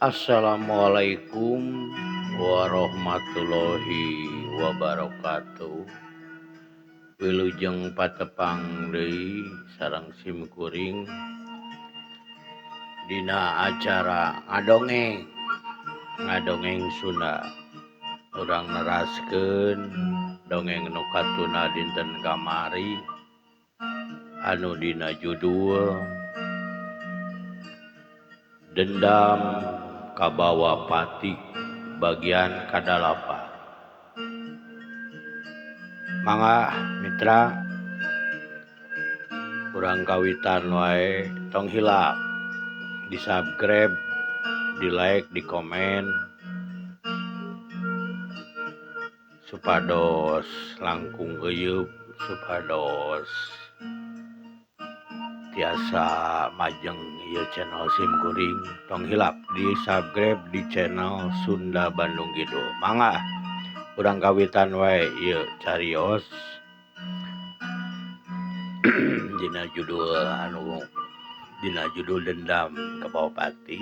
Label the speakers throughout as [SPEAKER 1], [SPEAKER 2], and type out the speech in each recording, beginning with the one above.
[SPEAKER 1] Assalamualaikum warahmatullahi wabarakatuh. Wilujeng patepang deui sareng simkuring dina acara ngadongeng Sunda. Urang neraskeun dongeng nu katuna dinten kamari anu dina judul Dendam Kabawa Pati bagian kadalapan. Mangga mitra urang kawitan wae tong hilap di subscribe, di like, di komen supados langkung euyeup, supados tiasa majeng ieu channel simkuring. Tong hilap di subscribe di channel Sunda Bandung Kidul. Mangga urang kawitan wae ieu carios dina judul Dendam Kabawa Pati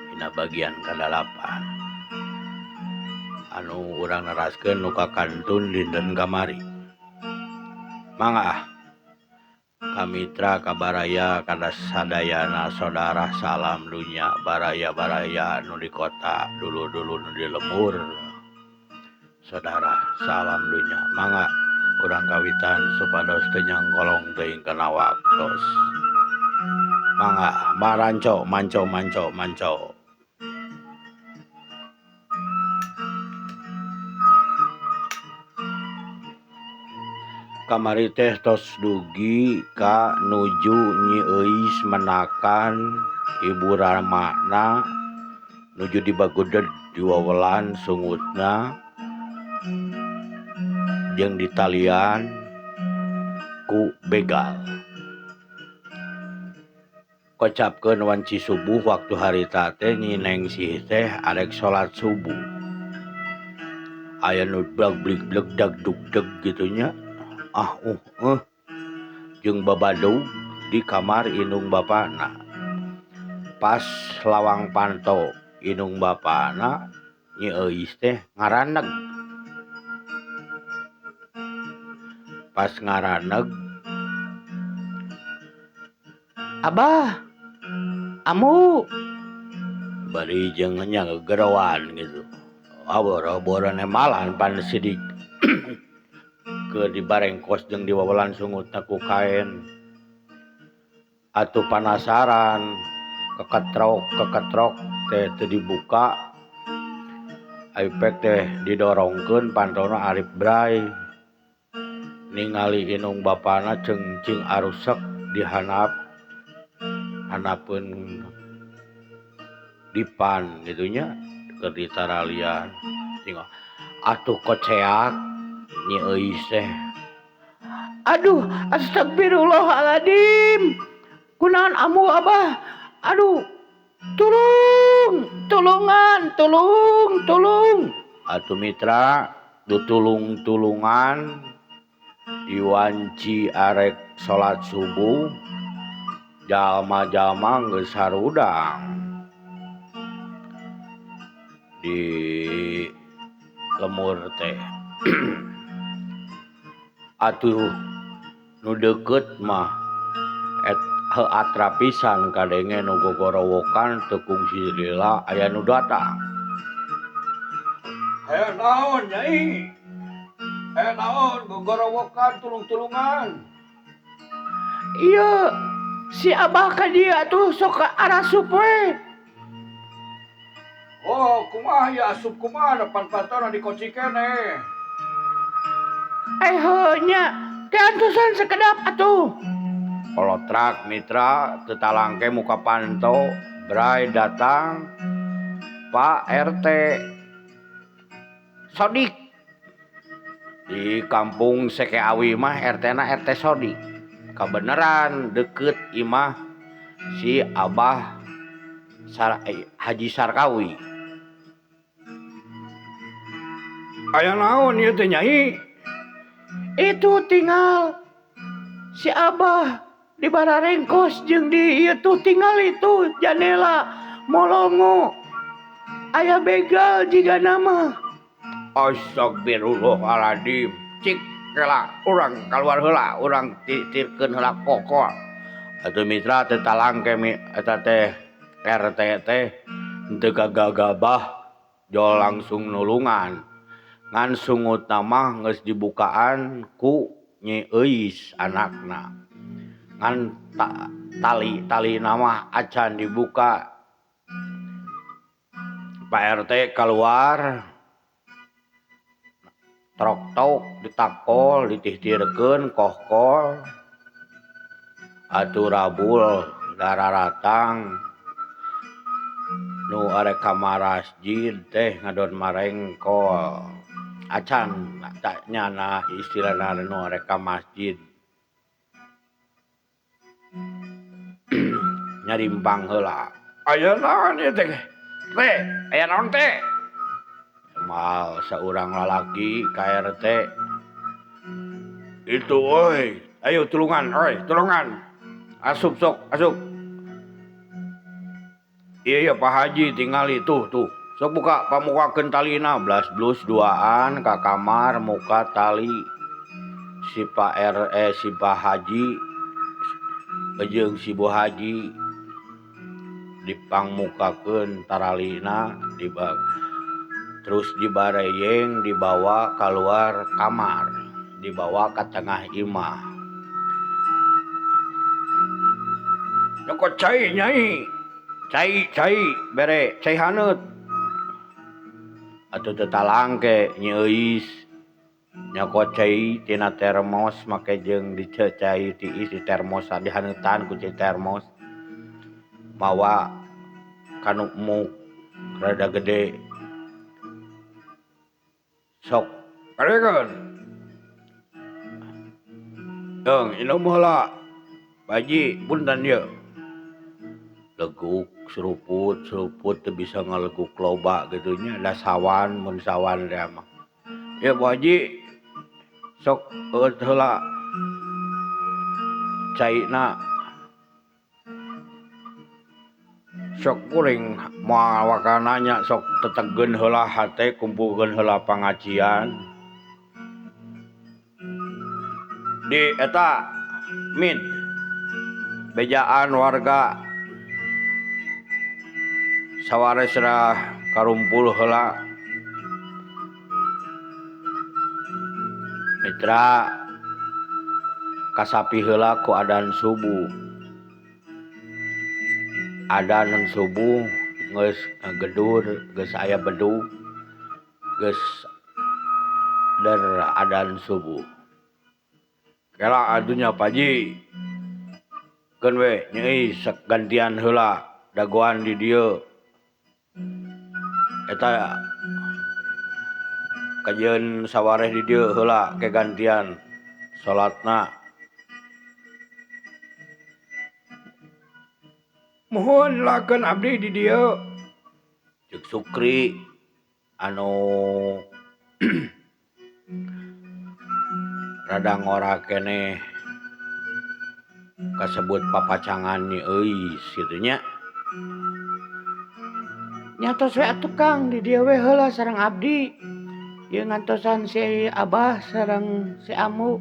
[SPEAKER 1] dina bagian kadalapan anu urang neraskeun nu kakantun dinten kamari. Mangga kamitra kabaraya kada sadayana saudara salam dunya baraya-baraya nu di kota dulu-dulu nu di lembur saudara salam dunya. Mangga urang kawitan supados teu nyangkolong teuing kana waktos. Mangga maranco manco. Kamari teh tos dugi ka nuju Nyi Euis menakan Ibu Ramana nuju di Baguded di wawelan sungutna jeung ditalian ku begal. Kocapkeun wanci subuh waktu harita teh Nyi Neng Sih teh arek salat subuh. Aya nu bleg dag dugdeg gitu nya. Jeung babadug di kamar indung bapana. Pas lawang panto indung bapana Nyi Euis teh ngaraneg. Pas ngaraneg, "Abah, amu." Bari jeung nya gegerowan gitu. Boro-boro malan pan sidik ke dibarengkos jeung diwawelan sungutna ku kaen. Atuh panasaran keketrok teh teu dibuka. Aipek teh didorongkeun pantona arip bray. Ningali indung bapana cing arusek dihanap hanapeun dipan gitunya keur ditaralian. Atuh koceak Nyi Euis teh. "Aduh, astagfirullahaladzim. Kunaon amu Abah? Aduh, tulung." Atuh mitra, ditulung-tulungan diwanci arek salat subuh, jalma-jalma geus sarudang di lemur teh. Atuh nu deukeut mah atra pisan kadenge nu gogorowokan teu kungsi lila aya nu datang. "Aya naon Nyai? Aya naon gogorowokan tulung-tulungan?" "Iya, si Abah ka dieu atuh sok arasup we." "Oh, kumaha ieu asup kumaha depan pantona dikoci keneh?" "Heuh nya, teh antusan sakedap atuh." Kolotrak mitra teu talangke muka panto bray datang Pak RT Sodik. Di kampung Sekeawi mah RT-na RT Sodik. Kabeneran deket imah si Abah Haji Sarkawi. "Aya naon ieu teh Nyai?" "Itu tinggal si Abah di Bararengkos jeung di ieu tuh tinggal itu jendela molongo aya begal jika nama. Astagfirullahaladzim. Cik kela urang keluar heula, urang titirkeun heula kokol. Atuh mitra teh talangke eta teh RT teh teu gagabah jol langsung nulungan. Ngan sungut nama geus dibukaan ku Nyi Euis anakna. Ngan tali nama acan dibuka. Pak RT keluar trok-tok ditakol ditihtirkeun kohkol atuh rabul dararatang nu arek ka masjid teh ngadon marengkol acan nyana istilahna nu arek ka masjid nyarimpang heula aya naon ieu teh aya naon teh mal saurang lalaki ka RT itu oi ayo tulungan asup asup iya Pak Haji tingali tuh sok buka pamukakeun talina blas blus duaan ka kamar muka tali si Pak si Pak Haji jeung si Bu Haji dipangmukakeun taralina terus dibareyeng dibawa keluar kamar dibawa ke tengah imah nyokot cai nyai cai bere cai haneut atuh teu talangke Nyi Euis nyokot cai tina termos make jeung dicecai tiis di termos dihaneutan ku cai termos mawa kanu muk rada gede sok karekeun Dong inum heula Baji punten ieu leguk seruput teu bisa ngaleguk loba gitu nya da sawan mun sawan teh mah ya Bu Haji sok eut heula caina sok kuring moal wakananya sok tetegeun heula hate kumpulkeun heula pangajian di eta mid bejaan warga sawaresna karumpul heula mitra kasapi heula ku adan subuh adanan subuh geus gedur geus aya bedug geus der adan subuh kela adunya Paji keun we Nyi gantian heula dagoan di dieu eta kajeun sawareh di dieu heula kegantian salatna mohon lakeun abdi di dieu ceuk Sukri anu rada ngora keneh kasebut papacangan Nyi Euis kitu nya nyatos we atuh Kang di dieu we heula sareng abdi ieu ngantosan si Abah sareng si Amu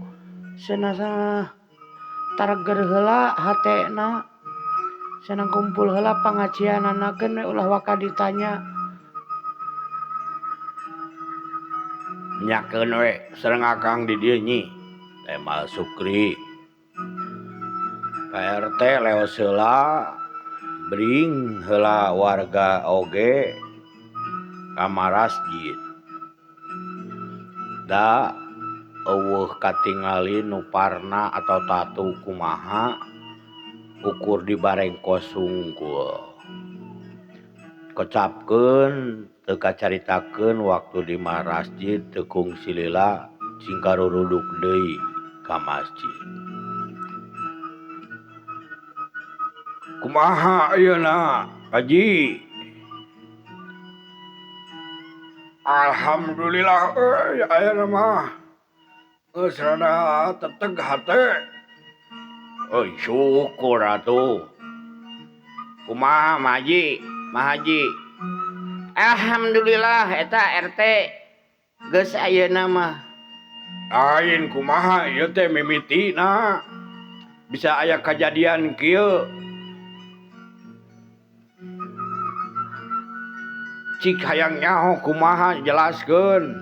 [SPEAKER 1] cenah tareger heula hatena cenah kumpul heula pangajiananakeun we ulah waka ditanya nyakeun we sareng Akang di dieu Nyi teh mal Sukri Pak RT leos heula bring heula warga oge ka masjid da eueuh katingali nu parna atau tatu kumaha ukur dibarengkos sungkul kocapkeun teu kacaritakeun waktu di masjid teu kungsi lila sing karuruduk deui ka masjid kumaha ayeuna Haji alhamdulillah ayeuna mah geus rada teteg hate syukur atuh kumaha Haji Mah Haji. Alhamdulillah eta RT geus ayeuna mah. Lain kumaha ieu teh mimitina. Bisa aya kejadian kieu. Cik hayang nyaho kumaha jelaskeun.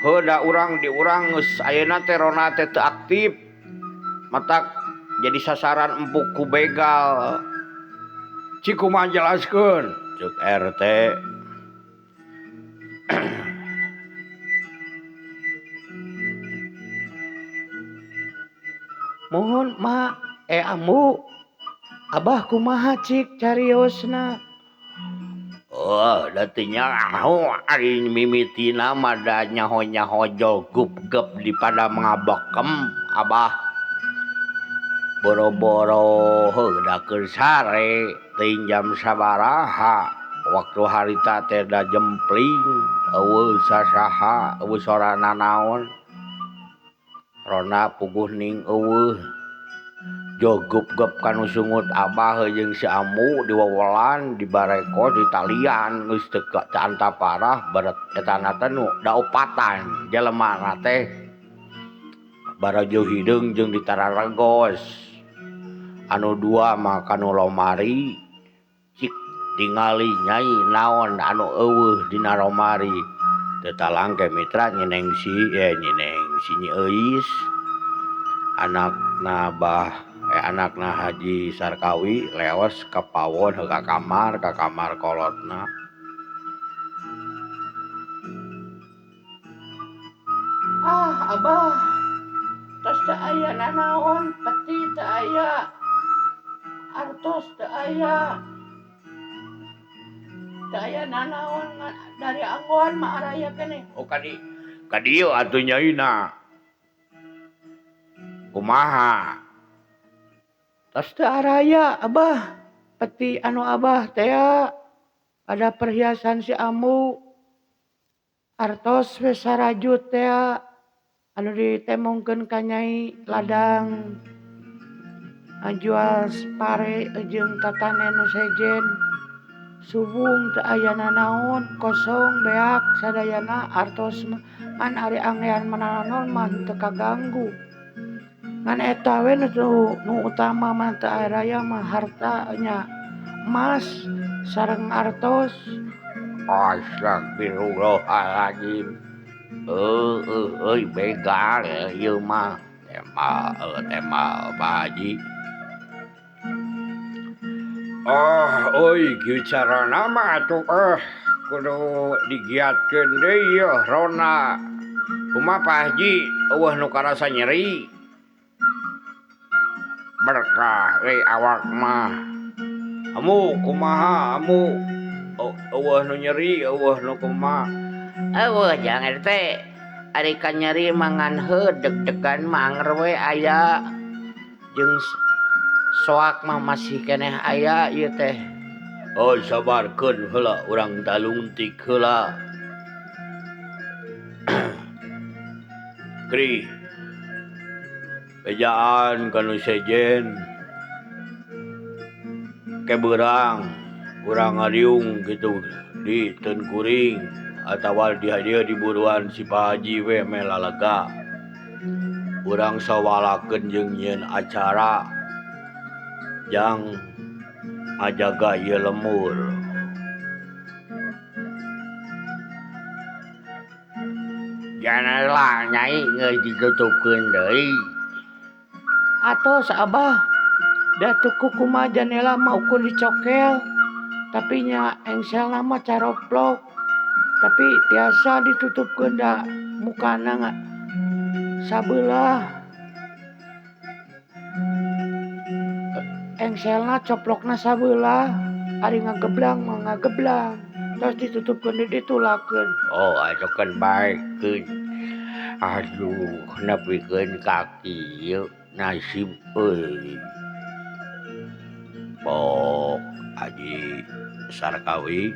[SPEAKER 1] Heuda urang di urang geus ayeuna teh rona teh teu aktif. Matak jadi sasaran empuk ku begal. Cik kumaha jelaskeun? Cuk RT. Mohon mak, ambu, abah kumaha cik cariosna? Oh, datinya nyaho ari mimitina mah da nyaho-nyaho jogup-gup di pada ngabekem abah. Boro-boro heudakeun sare teuing jam sabaraha waktu harita teh da jempling eueuh sasaha eueuh sorana naon. Rona puguh ning eueuh jogup-gup kanu sungut abah jeung si Amu di wawalan di bareko di talian geus teu anta parah baret etana teh nu daopatan jelemana teh barajo hideung jeung di tararegos anu dua mah kanu lomari cik tingali nyai naon anu eueuh dina lomari teu talangke mitra nyineng si Nyi Euis anakna anakna Haji Sarkawi leos ka pawon ka kamar kolotna. Abah tos teu aya nanaon peti teu aya artos teu aya nanaon dari anggon mah araya keneh. Oh kadieu atuh nyaina. Kumaha? Tos teu araya abah. Peti anu abah teh ada perhiasan si Amu. Artos we sarajut teh anu ditemongkeun ka Nyai ladang. Jual pare jeung tatane nu sejen. Subung teu aya nanaon kosong beak sadayana artos man ari anggean manaon mah teu kaganggu. Ngan eta we nu utama mah teu araya mah harta nya emas sareng artos. Astagfirullahaladzim. Euy begal ieu mah tema Pak Haji. Kieu carana mah atuh kudu digiatkeun deui ieu rona. Kumaha Pak Haji eueuh nu karasa nyeri? Berkah awak mah. Amu kumaha Amu? Eueuh nu nyeri eueuh nu kumaha? Eueuh jang RT. Ari ka nyeri mangan deg-degan manger we aya. Jeung soak mah masih keneh aya ieu teh. Oh sabarkeun heula urang dalungtik heula. Kri. Bejaan kanu sejen. Kebeurang urang ngariung gitu di teun kuring atawa di dieu di buruan si Pak Haji we melalega. Urang sawalakeun jeung nyieun acara jang ajaga ieu lemur. Janganlah Nyai geus ditutupkeun deui. Atos abah da tuku kumaha janela mah ukur dicokel. Tapi nya engselna mah caroplok. Tapi tiasa ditutupkeun da mukana sabelah. Engselna coplokna sabelah. Ari ngageblang mah ngageblang. Terus ditutupkeun ditulakeun. Oh, atuh kan baekeun. Aduh, nepikeun kaki ieu nasib euy. Pok Haji Sarkawi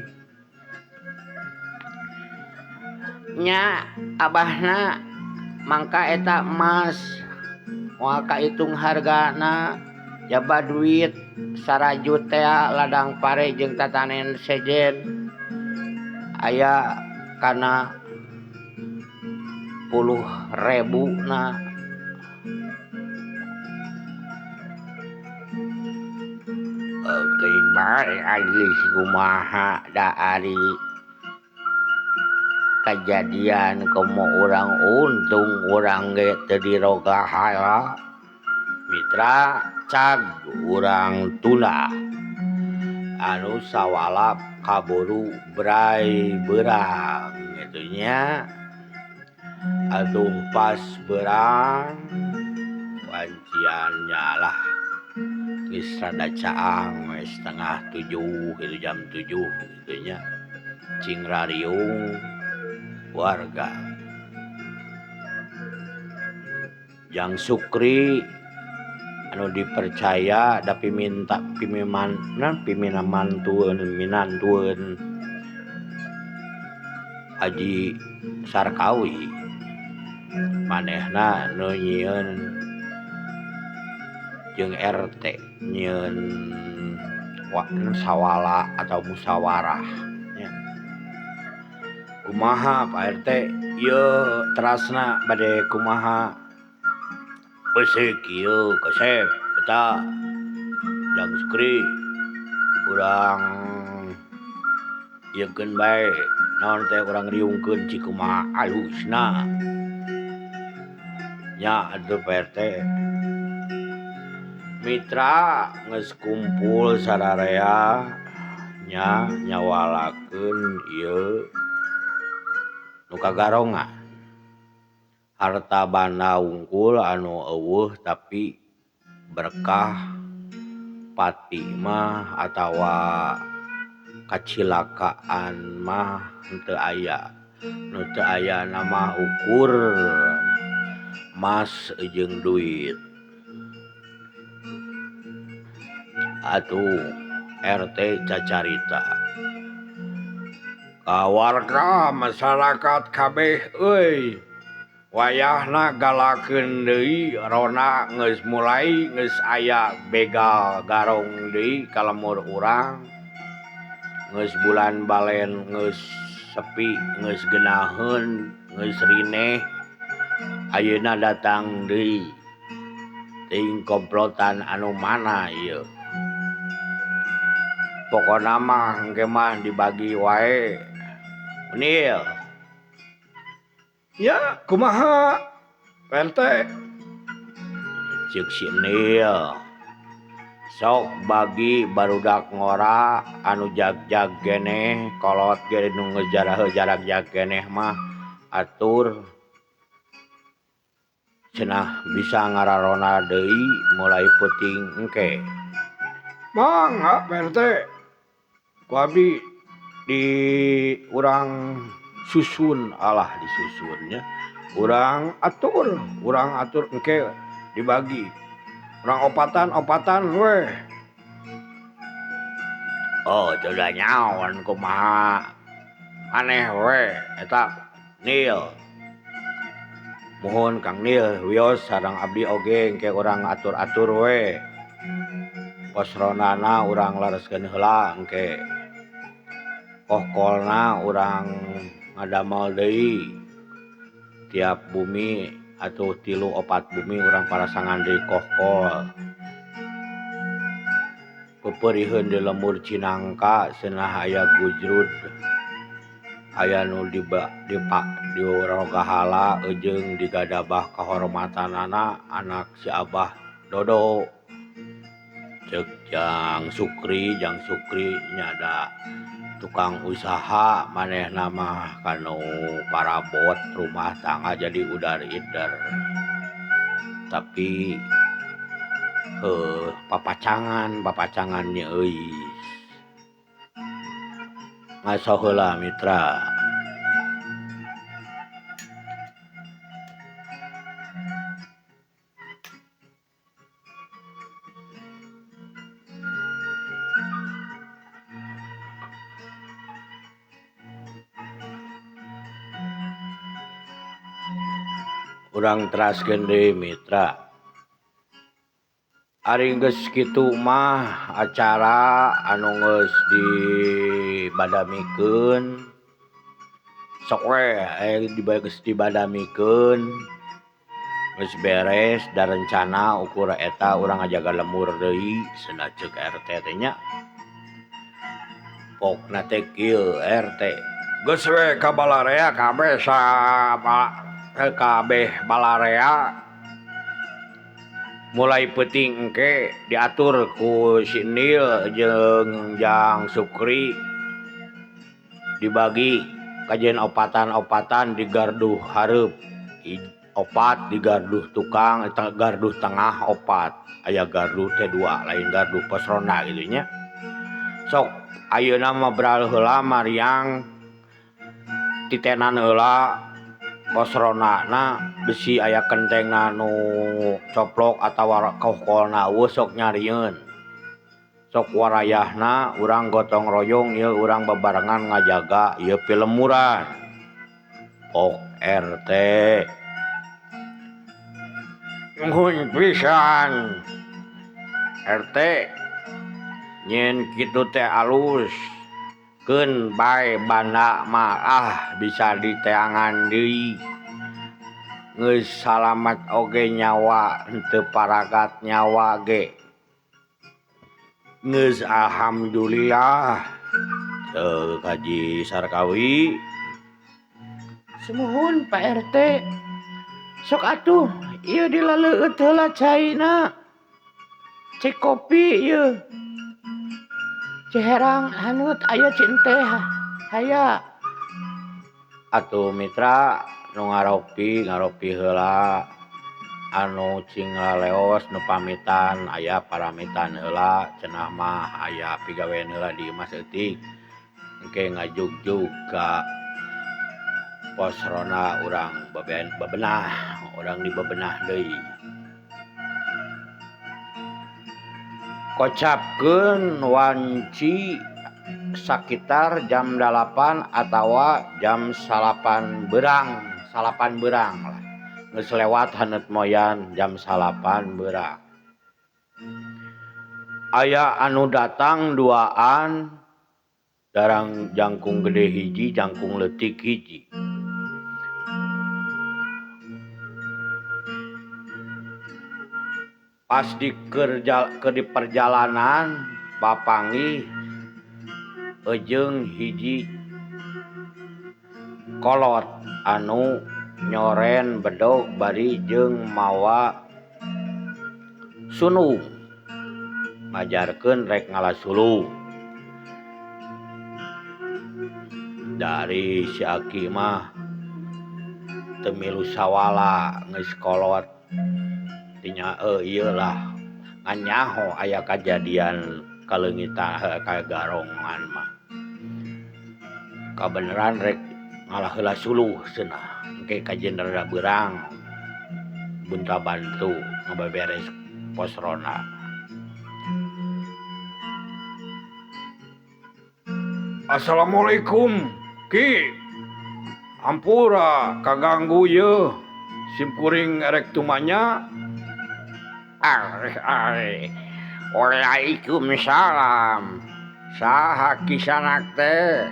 [SPEAKER 1] nya abahna mangka eta emas moal kahitung hargana jaba duit 100 teh ladang pare jeung tatanen sejen aya kana 10.000 na Oke bae ari kumaha da ari kejadian komo orang untung orang ge teu diroga hala mitra cag urang tuna anu sawalap kaburu bray berang gitunya atuh pas berang wanciannya lah geus rada caang we 6:30 itu jam 7 gitunya cing rariung warga Jang Sukri anu dipercaya da minantueun Haji Sarkawi manehna nu nyieun jeung RT nyieun sawala atau musyawarah nya. Kumaha Pak RT ieu terasna bade kumaha beuseuh kieu Kasep eta Jang Sukri urang ieukeun bae naon teh urang riungkeun cikumaha alusna nya atuh Pak RT mitra geus kumpul sararea nya nyawalakeun ieu nu kagarongan harta banda unggul anu eueuh tapi berkah pati mah atawa kacilakaan mah henteu aya nu teu aya nama ukur emas jeung duit atuh RT cacarita warga masyarakat kabeh euy wayahna galakeun deui rona geus mulai geus aya begal garong deui kalemur urang geus bulan balen geus sepi geus geunaheun geus rineh ayeuna datang deui teuing komplotan anu mana ieu pokona mah engke mah dibagi wae Nil ya kumaha RT ceuk si Nil sok bagi barudak ngora anu jag-jag keneh kolot ge nu jarak-jarak keneh mah atur cenah bisa ngararona deui mulai peuting engke mangga Pak RT ku abdi di urang susun alah disusunnya urang atur engke dibagi urang opatan we oh teu nyaon kumaha aneh we eta Nil muhun Kang Nil wios sareng abdi oge engke urang atur-atur we posronana urang lareskeun heula engke kohkolna urang ngadamel deui tiap bumi atuh 3-4 bumi urang parasangan deui kohkol pepeurieun di lembur Cinangka seunah aya gujrud aya nu di rogahala jeung digadabah kahormatanana anak si Abah Dodo ceuk Jang Sukri nyada tukang usaha manehna mah kanu parabot rumah tangga jadi udar-ider tapi papacangan nya euy ngaso heula mitra urang teraskeun deui mitra Ari geus kitu mah acara anu geus dibadamikeun sok we geus dibadamikeun geus beres da rencana ukur eta urang ngajaga lemur deui cenah ceuk RT teh nya. Pokna teh kieu RT. Geus we ka balarea kabeh kabeh balarea mulai peuting engke diatur ku si Nil jeung Jang Sukri dibagi kajian opatan-opatan di gardu hareup opat di gardu tukang gardu tengah opat aya gardu teh 2 lain gardu pos ronda gitu nya. Sok ayeuna mah beral heula Mariang titenan heula pos ronana besi aya kentengna nu coplok atawa kohkolna eueuh sok nyarieun. Sok warayahna urang gotong royong ieu urang bebarengan ngajaga ieu pilemuran. Pok RT. Nuhun pisan. RT nyen kitu teh alus. Keun bae banda mah bisa diteangan deui. Geus salamet oge nyawa henteu paragat nyawa ge. Geus alhamdulillah. Teu Kaji Sarkawi.
[SPEAKER 2] Semuhun Pak RT. Sok atuh ieu dilaleueut heula caina. Cek kopi ieu. Ceherang hanut aya cin teh haya.
[SPEAKER 1] Atuh mitra nu ngaropi heula anu cing laleos nu pamitan aya paramitan heula cenah mah aya pigawean heula di Mas Eutik engke ngajugjug ka pos rona urang bebenah urang dibebenah deui. Kocapkeun wanci sakitar jam 8 atawa jam 9 beurang lah. Geus lewat haneut moyan jam 9 beurang. Aya anu datang duaan darang jangkung gede hiji, jangkung leutik hiji. Pas di perjalanan papanggih jeung hiji kolot anu nyoren bedog bari jeung mawa sunung majarkeun rek ngalasulung. Dari si Aki mah teu milu sawala geus kolot tinya ieu lah ngan nyaho aya kajadian kaleungitan kagarongan mah. Kabeneran rek ngalah heula suluh cenah engke kajen rada beurang bunta bantu ngabeberes pos rona. Assalamualaikum Ki. Ampura kaganggu yeuh. Sim kuring erek tumanya. Waalaikumsalam. Saha kisanak teh?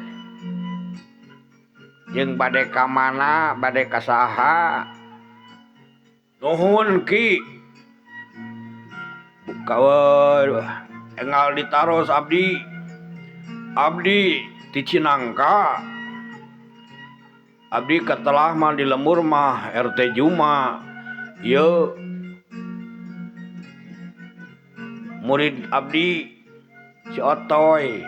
[SPEAKER 1] Jeung bade ka mana? Bade ka saha? Nuhun Ki. Enggal ditaros abdi. Abdi ti Cinangka. Abdi ketelah mah di lembur mah RT Juma. Ieu murid abdi si Otoy.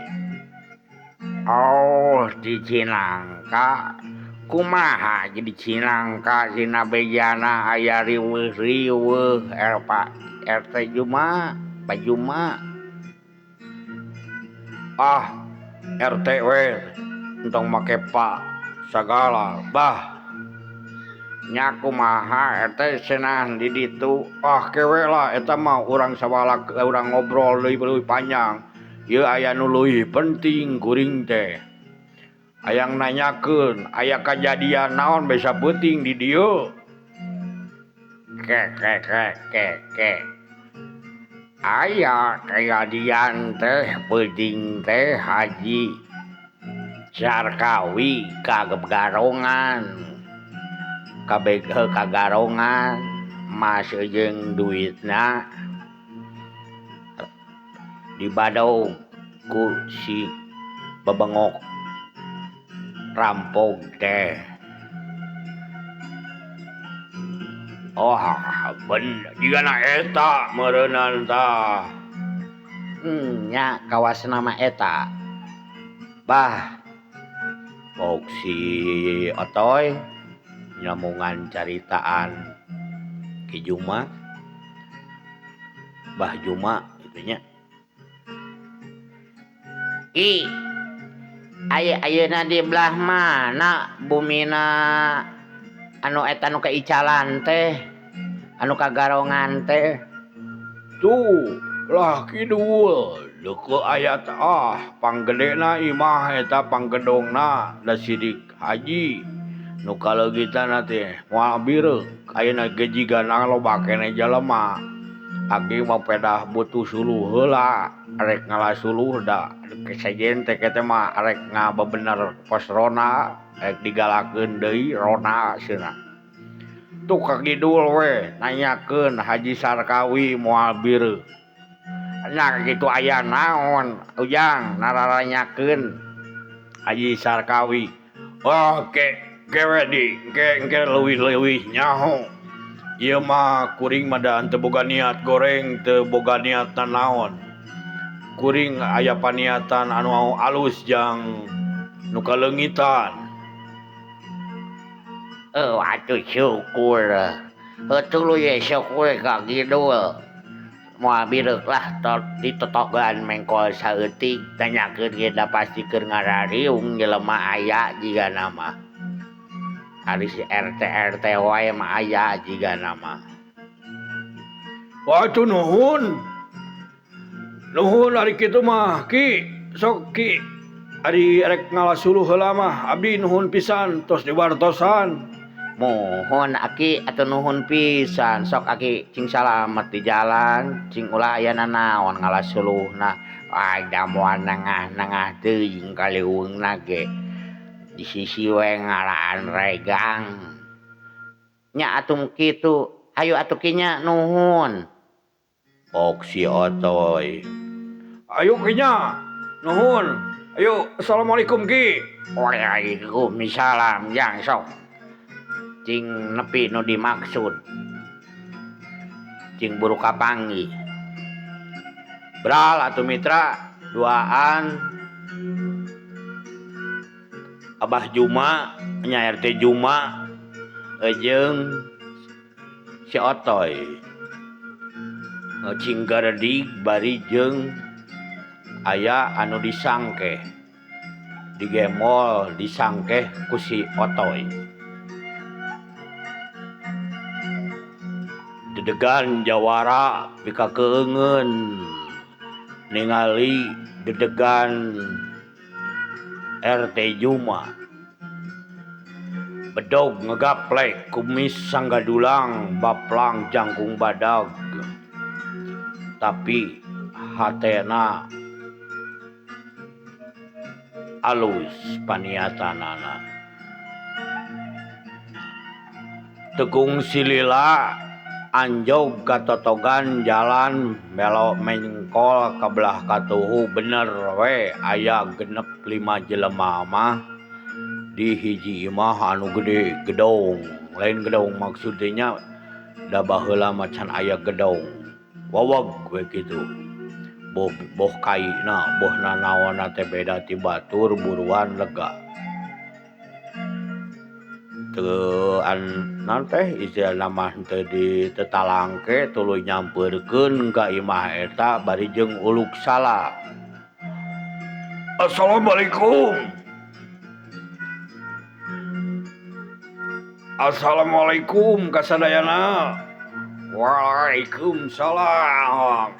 [SPEAKER 1] Oh di Cinangka. Kumaha jadi Cinangka sina bejana aya riweuh Pak RT Juma, Pak Juma. RT we entong make Pak sagala. Bah nya kumaha RT cenah di ditu. Kewe lah eta mah urang sawala urang ngobrol leuwih panjang. Ieu aya nu leuwih penting kuring teh. Hayang nanyakeun aya kajadian naon besa peuting di dieu. Ke.
[SPEAKER 2] aya kejadian teh penting teh Haji Sarkawi kagarongan kagarongan mas jeung duitna dibadog ku si bebengok rampok teh. Oh bener jigana eta meureunna tah. Nya kawas nama eta. Bah pok si Otoy nyamungan caritaan Ki Juma. Bah Juma gitu nya. Ki ayeuna di belah mana bumina anu eta nu keicalan teh anu kagarongan teh
[SPEAKER 1] Tuh lah kidul deukeut aya tah panggedena imah eta panggedongna da sidik haji nu kaleugitana teh moal bireuk ayeuna ge jigana loba keneh jelema agi mah pedah butuh suluh heula arek ngalasuluh da kesajen teh kete mah arek ngabebener pos rona arek digalakeun deui rona cenah. Tuh ka kidul we nanyakeun Haji Sarkawi moal bireuk. Nya kitu aya naon ujang nararanyakeun Haji Sarkawi. Oh kewe di engke leuwih-leuwih nyaho. Ieu mah kuring mah da teu boga niat goreng teu boga niat naon. Kuring aya paniatan anu alus jang nu kaleungitan.
[SPEAKER 2] Atuh syukur. Heutul ye syukur ka kidul. Moal bireuk lah ditotogan mengkol saeutik tanyakeun ge da pasti keur ngarariung jelema aya jigana mah. Ari si RT wae mah aya jigana mah.
[SPEAKER 1] Waduh nuhun. Nuhun ari kitu mah Ki. Sok Ki. Ari rek ngalasuluh heula mah abdi nuhun pisan tos diwartosan.
[SPEAKER 2] Mohon Aki atuh nuhun pisan sok Aki cing salamet di jalan cing ulah aya nanaon ngalasuluhna ada moal nengah-nengah teuing kaliwungna ge di sisi we ngaraan regang nya atuh kitu hayu atuh kinya nuhun.
[SPEAKER 1] Pok si Otoy. Ayo kinya nuhun. Ayo assalamualaikum Ki.
[SPEAKER 2] Waalaikumsalam jang sok cing nepi nu dimaksud cing buru kapangi bral atuh mitra duaan Abah Juma nya RT Juma jeung si Otoy cing garedig bari jeung aya anu disangke digemol disangke ku si Otoy. Dedegan jawara pikakeungeun ningali dedegan RT Juma bedog ngegaplek kumis sanggadulang baplang jangkung badag tapi hatena alus paniatanana. Tegung silila anjog katotogan jalan belok mengkol kabelah katuhu bener we aya genep 5 jelema mah di hiji imah anu gede gedong lain gedong maksudnya da baheula macan aya gedong wawag we kitu boh kaina boh nanaonna teh beda ti batur buruan lega teu naon teh istilahna mah teu ditetalangke tuluy nyampeurkeun ka imah eta bari jeung uluk salam. Assalamualaikum. Assalamualaikum kasadayana. Waalaikumsalam.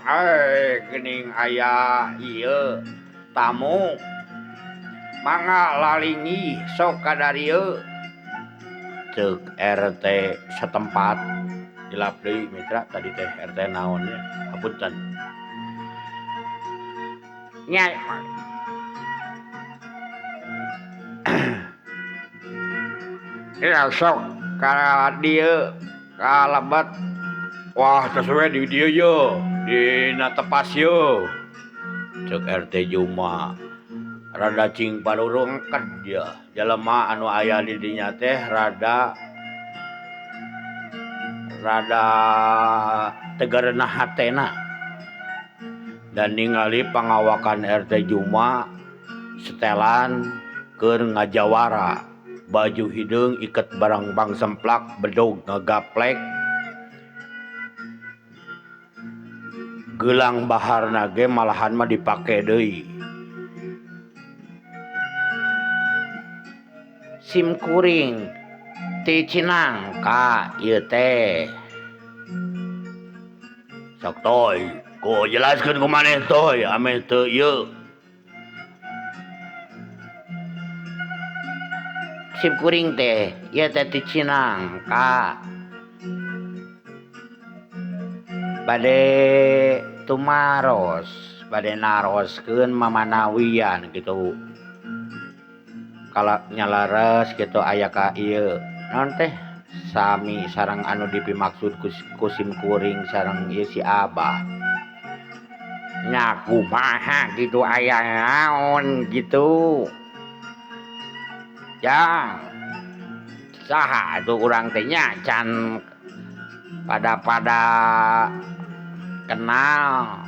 [SPEAKER 2] Geuning aya ieu tamu. Mangga lalingi sok ka darieu. Ceuk RT setempat Hilap deui mitra tadi teh RT naon ya. Hapunten. Nya ya sok ka dieu kalebet. Wah, sesuai di dieu yo. Di tepas yo. Cek RT Juma. Rada cing padurung kerja. Jelema anu aya di dinya teh rada tegarna hatena. Dan ningali pangawakan RT Juma setelan keur ngajawara. Baju hideung iket barang bang semplak bedog ngagaplek. Gelang baharna ge malahan mah dipake deui. Sim kuring ti Cinangka ieu teh. Sok toy, ku jelaskeun ku maneh toy, ame teu ieu. Sim kuring teh, ieu teh ti Cinangka. Bade tumaros, bade naroskeun mamanawian gitu. Kalau nyalares gitu aya ka ieu naon teh sami sareng anu dipimaksud ku sim kuring sareng ieu si Abah nya kumaha gitu aya naon gitu jang saha atuh urang teh nya can pada kenal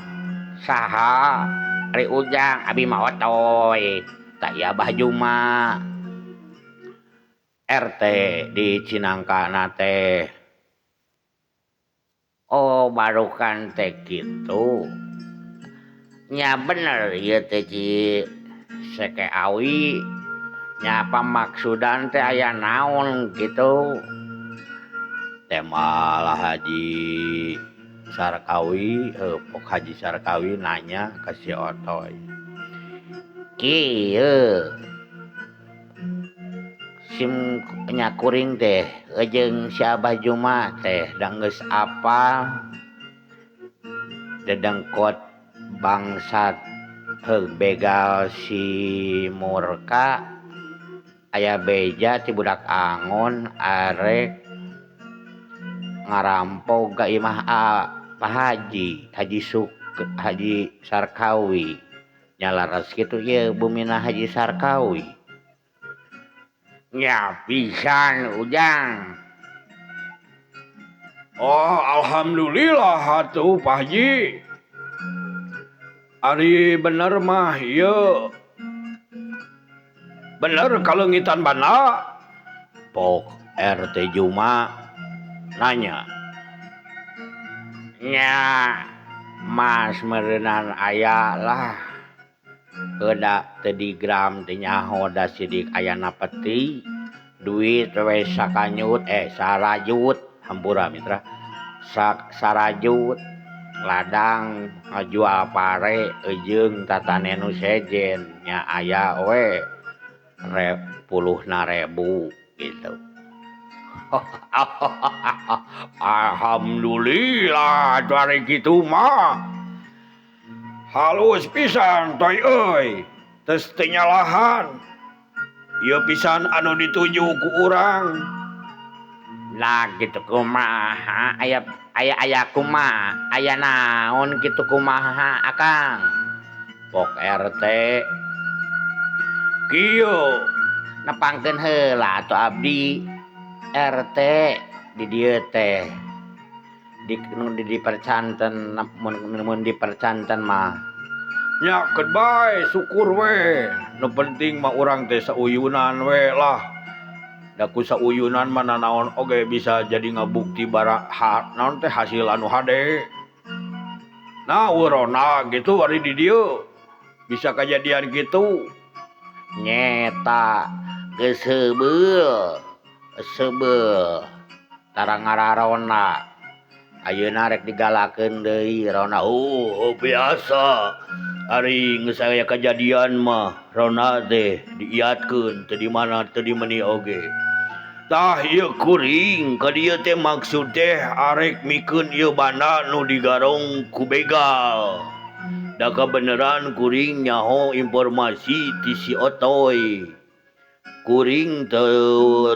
[SPEAKER 2] saha Ari Ujang abi mah otoy tak ya Abah Juma RT di Cinangkana teh. Oh barukan teh gitu. Nya bener ieu teh Ci Seke Awi. Nya pamaksudan teh aya naon gitu. Teh malah Haji Sarkawi, Pok Haji Sarkawi nanya ke si Otoy. Kieu sim nya kuring teh jeung si Abah Juma teh da geus apal dedengkot bangsat begal si Murka aya beja ti budak angon arek ngarampok ka imah Pak Haji Sarkawi nyalaras kitu ieu bumina Haji Sarkawi. Ya pisan Ujang. Oh alhamdulillah atuh Pak Haji. Ari bener mah ieu. Bener kaleungitan bana. Pok RT Juma nanya. Nya Mas meureunan aya lah. Heuda teu digram teh nyaho da sidik ayana peti duit we sakanyut sarajut hampura mitra sarajut ladang ngajual pare jeung tatane nu sejen nya aya we 10.000 gitu. Alhamdulillah dari kitu mah halus pisan toy euy tes teu nyalahan ieu pisan anu dituju ku urang. Nah gitu kumaha aya kumaha aya naon gitu kumaha Akang Pok RT kieu nepangkeun heula atuh abdi RT di dieu teh di percanten mun di percanten mah nya keud bae syukur we nu penting mah urang teh sauyunan we lah da ku sauyunan mah nanaon oge bisa jadi ngabukti bara naon teh hasil anu hade nah urona gitu ari di dieu bisa kejadian gitu nyeta geus heubeul tarang ngararona ayeuna rek digalakeun deui rona biasa ari geus aya kejadian mah rona teh diiatkeun teu di mana teu di meuni oge Tah ieu kuring ka dieu teh maksud teh arek mikeun ieu banda nu digarong ku begal. Da kabeneran kuring nyaho informasi ti si Otoy. Kuring teu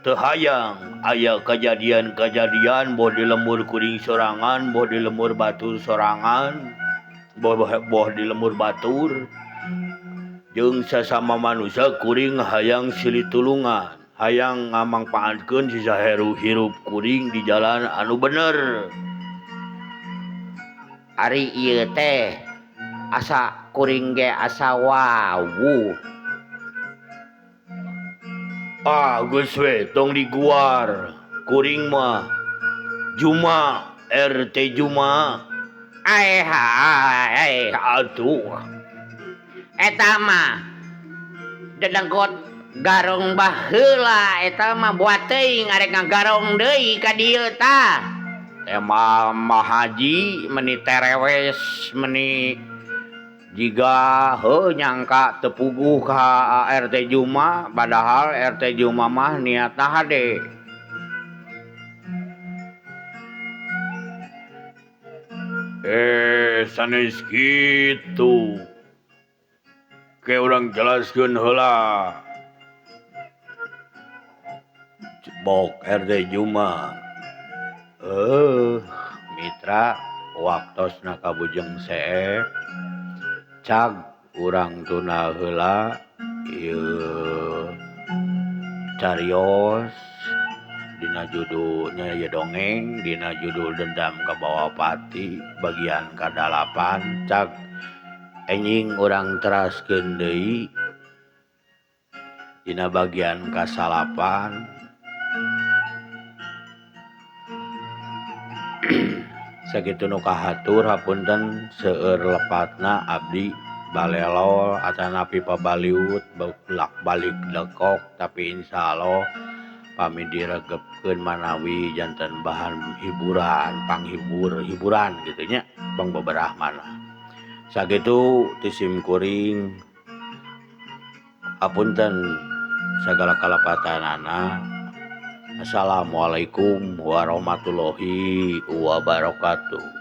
[SPEAKER 2] hayang aya kajadian-kajadian boh di lemur kuring sorangan, boh di lemur batur sorangan, boh di lemur batur. Jeung sasama manusia kuring hayang silih tulungan, hayang ngamangpaatkeun si saheru hirup kuring di jalan anu bener.
[SPEAKER 3] Ari ieu teh asa kuring ge asa wawu.
[SPEAKER 2] Geus we tong diguar. Kuring mah Juma, RT Juma.
[SPEAKER 3] Atuh. Eta mah dedengkot garong baheula eta mah buat teuing arek ngagarong deui ka dieu tah.
[SPEAKER 2] Emang Haji meni terewes meni jiga nyangka tepuguh ka RT Juma padahal RT Juma mah niatna hade. Sanes kitu. Ke urang jelaskeun heula. Bok RT Juma.
[SPEAKER 1] Mitra waktosna kabujeng see cag urang tuna heula ieu carios dina judulnya ya dongeng dina judul Dendam ka Bawah Pati bagian ka-8 cag enjing urang teraskeun deui dina bagian ka-8 sakitu nu kahatur hapunten seueur lepatna abdi balelol atanapi pabaliut bolak-balik lekok tapi insyaallah pami diregepkeun manawi janten bahan hiburan kitu nya bang beberah mana sakitu ti sim kuring hapunten sagala kalepatanana. Assalamualaikum warahmatullahi wabarakatuh.